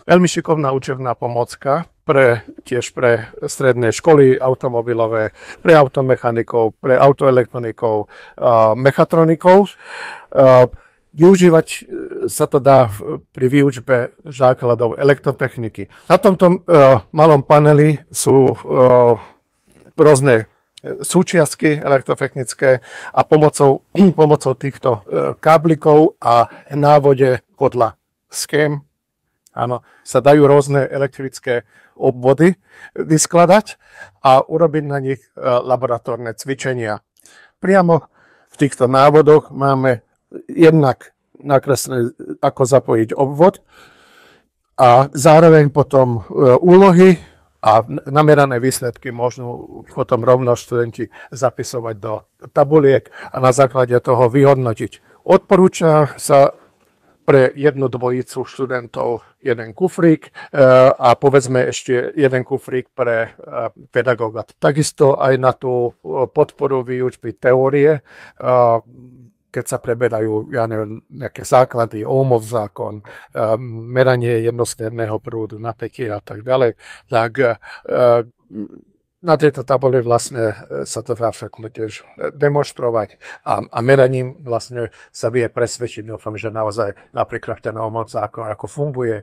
Veľmi šikovná učebná pomôcka tiež pre stredné školy automobilové, pre automechanikov, pre autoelektronikov, mechatronikov. Využívať sa to dá pri výučbe základov elektrotechniky. Na tomto malom paneli sú rôzne súčiastky elektrotechnické a pomocou týchto káblikov a návode podľa schém sa dajú rôzne elektrické obvody vyskladať a urobiť na nich laboratórne cvičenia. Priamo v týchto návodoch máme jednak nakreslené, ako zapojiť obvod a zároveň potom úlohy a namerané výsledky môžu potom rovno študenti zapisovať do tabuliek a na základe toho vyhodnotiť. Odporúča sa pre jednu dvojicu študentov jeden kufrík a povedzme ešte jeden kufrík pre pedagóga. Takisto aj na tú podporu výučby teórie, keď sa preberajú, ja neviem, nejaké základy, Ohmov zákon, meranie jednosmerného prúdu, napätie a tak ďalej, tak na tejto tabuli vlastne sa to dá všetko tiež demonstrovať a meraním vlastne sa vie presvedčiť o tom, že naozaj napríklad ten Ohmov zákon ako funguje